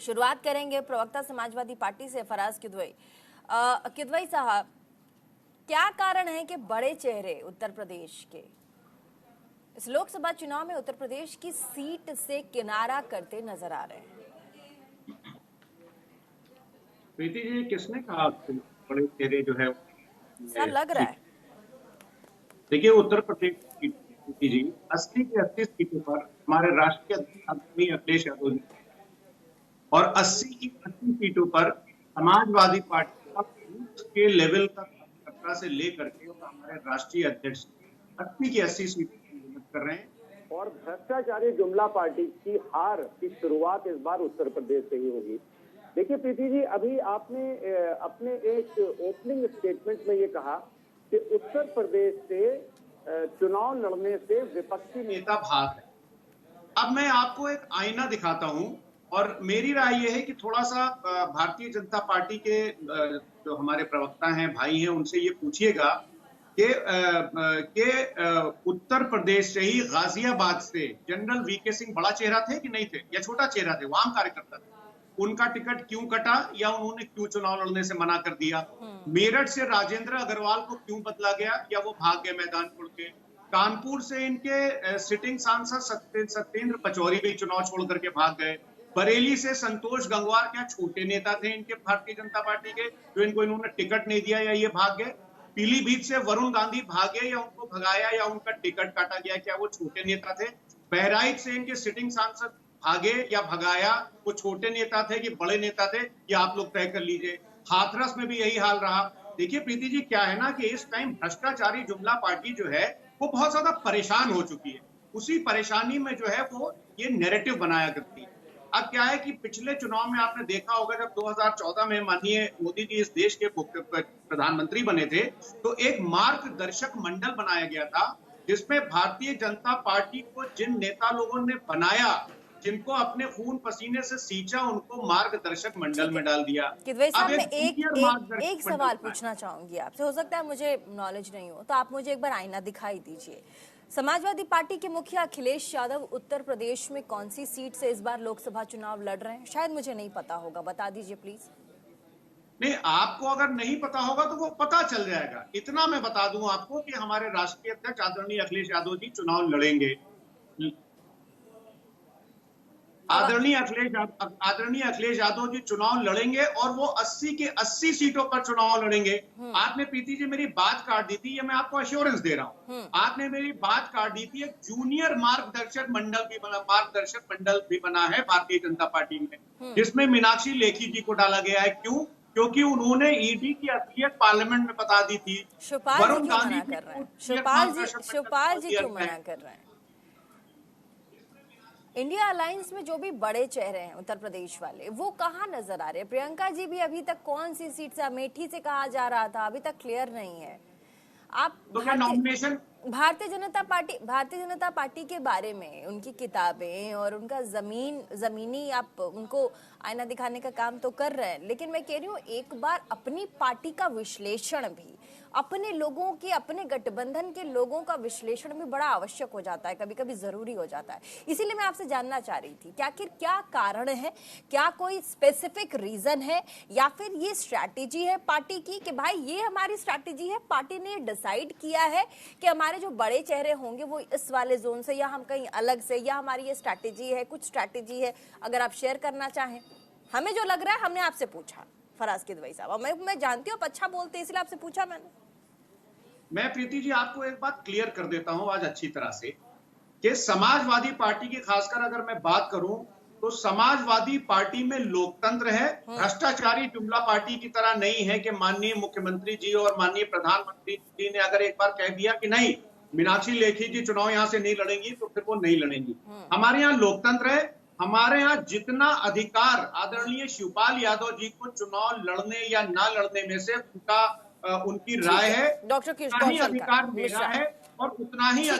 शुरुआत करेंगे प्रवक्ता समाजवादी पार्टी से फराज किदवई। किदवई साहब, क्या कारण है कि बड़े चेहरे उत्तर प्रदेश के इस लोकसभा चुनाव में उत्तर प्रदेश की सीट से किनारा करते नजर आ रहे हैं? प्रीति जी, किसने कहा आपको बड़े चेहरे जो है ऐसा लग रहा है। देखिए, उत्तर प्रदेश की प्रीति जी 80 की 80 सीटों पर हमारे राष्ट्रीय अध्यक्ष आदरणीय अखिलेश यादव जी और 80 की 80 सीटों पर समाजवादी पार्टी का बूथ के लेवल का कार्यकर्ता से लेकर के और हमारे राष्ट्रीय अध्यक्ष 80 की 80 सीटों पर मेहनत कर रहे हैं। और भ्रष्टाचारी जुमला पार्टी की हार की शुरुआत इस बार उत्तर प्रदेश से ही होगी। देखिए प्रीति जी, अभी आपने अपने एक ओपनिंग स्टेटमेंट में ये कहा कि उत्तर प्रदेश से चुनाव लड़ने से विपक्षी नेता भाग है। अब मैं आपको एक आईना दिखाता हूं और मेरी राय यह है कि थोड़ा सा भारतीय जनता पार्टी के जो हमारे प्रवक्ता हैं, भाई हैं, उनसे ये पूछिएगा कि उत्तर प्रदेश से ही गाजियाबाद से जनरल वीके सिंह बड़ा चेहरा थे कि नहीं थे, या छोटा चेहरा थे, वो आम कार्यकर्ता थे, उनका टिकट क्यों कटा या उन्होंने क्यों चुनाव लड़ने से मना कर दिया? मेरठ से राजेंद्र अग्रवाल को क्यों बदला गया या वो भाग गए मैदान छोड़ के? कानपुर से इनके सिटिंग सांसद सत्येंद्र पचौरी भी चुनाव छोड़ करके भाग गए। बरेली से संतोष गंगवार क्या छोटे नेता थे इनके भारतीय जनता पार्टी के, जो इन्होंने टिकट नहीं दिया या ये भाग गए? पीलीभीत से वरुण गांधी भागे या उनको भगाया या उनका टिकट काटा गया, क्या वो छोटे नेता थे? बहराइच से इनके सिटिंग सांसद भागे या भगाया, वो छोटे नेता थे कि बड़े नेता थे, ये आप लोग तय कर लीजिए। हाथरस में भी यही हाल रहा। देखिए प्रीति जी, क्या है ना कि इस टाइम भ्रष्टाचारी जुमला पार्टी जो है वो बहुत ज्यादा परेशान हो चुकी है। उसी परेशानी में जो है वो ये नैरेटिव बनाया करती है। अब क्या है कि पिछले चुनाव में आपने देखा होगा, जब 2014 में माननीय मोदी जी इस देश के प्रधानमंत्री बने थे, तो एक मार्गदर्शक मंडल बनाया गया था जिसमें भारतीय जनता पार्टी को जिन नेता लोगों ने बनाया, जिनको अपने खून पसीने से सींचा, उनको मार्गदर्शक मंडल में डाल दिया। किदवई साहब, मैं एक सवाल पूछना चाहूंगी आपसे, हो सकता है मुझे नॉलेज नहीं हो, तो आप मुझे एक बार आईना दिखाई दीजिए। समाजवादी पार्टी के मुखिया अखिलेश यादव उत्तर प्रदेश में कौन सी सीट से इस बार लोकसभा चुनाव लड़ रहे हैं? शायद मुझे नहीं पता होगा, बता दीजिए प्लीज। नहीं, आपको अगर नहीं पता होगा तो वो पता चल जाएगा। इतना मैं बता दूं आपको कि हमारे राष्ट्रीय अध्यक्ष आदरणीय अखिलेश यादव जी चुनाव लड़ेंगे। आदरणीय अखिलेश यादव जी चुनाव लड़ेंगे और वो 80 के 80 सीटों पर चुनाव लड़ेंगे। आपने प्रीति जी मेरी बात काट दी थी, ये मैं आपको एश्योरेंस दे रहा हूं। आपने मेरी बात काट दी थी। एक जूनियर मार्गदर्शक मंडल भी बना है भारतीय जनता पार्टी में, जिसमें मीनाक्षी लेखी जी को डाला गया है। क्यों? क्योंकि उन्होंने ईडी की असलियत पार्लियामेंट में बता दी थी। वरुण गांधी शिवपाल जी क्यों मना कर रहे हैं? इंडिया अलायंस में जो भी बड़े चेहरे हैं उत्तर प्रदेश वाले, वो कहाँ नजर आ रहे हैं? प्रियंका जी भी अभी तक कौन सी सीट से, अमेठी से कहा जा रहा था, अभी तक क्लियर नहीं है। आप भारतीय जनता पार्टी के बारे में, उनकी किताबें और उनका जमीनी आप उनको आईना दिखाने का काम तो कर रहे हैं, लेकिन मैं कह रही हूँ एक बार अपनी पार्टी का विश्लेषण भी, अपने लोगों के, अपने गठबंधन के लोगों का विश्लेषण भी बड़ा आवश्यक हो जाता है, कभी कभी जरूरी हो जाता है। इसीलिए मैं आपसे जानना चाह रही थी कि आखिर क्या कारण है, क्या कोई स्पेसिफिक रीजन है, या फिर ये स्ट्रैटेजी है पार्टी की कि भाई ये हमारी स्ट्रैटेजी है, पार्टी ने डिसाइड किया है कि हमारे जो बड़े चेहरे होंगे वो इस वाले जोन से या हम कहीं अलग से, या हमारी ये स्ट्रैटेजी है, कुछ स्ट्रैटेजी है, अगर आप शेयर करना चाहें। हमें जो लग रहा है, हमने आपसे पूछा फराज किदवई साहब, मैं जानती हूँ आप अच्छा बोलते हैं, इसलिए आपसे पूछा मैंने। मैं प्रीति जी आपको एक बात क्लियर कर देता हूं आज अच्छी तरह से कि समाजवादी पार्टी की खासकर अगर मैं बात करूं तो समाजवादी पार्टी में लोकतंत्र है। भ्रष्टाचारी जुमला पार्टी की तरह नहीं है कि माननीय मुख्यमंत्री जी और माननीय प्रधानमंत्री जी ने अगर एक बार कह दिया कि नहीं मीनाक्षी लेखी जी चुनाव यहां से नहीं लड़ेंगी तो फिर वो नहीं लड़ेंगी। हमारे यहाँ लोकतंत्र है। हमारे यहाँ जितना अधिकार आदरणीय शिवपाल यादव जी को चुनाव लड़ने या ना लड़ने में से उनकी राय है, डॉक्टर उतना ही अधिकार मेरा है और उतना ही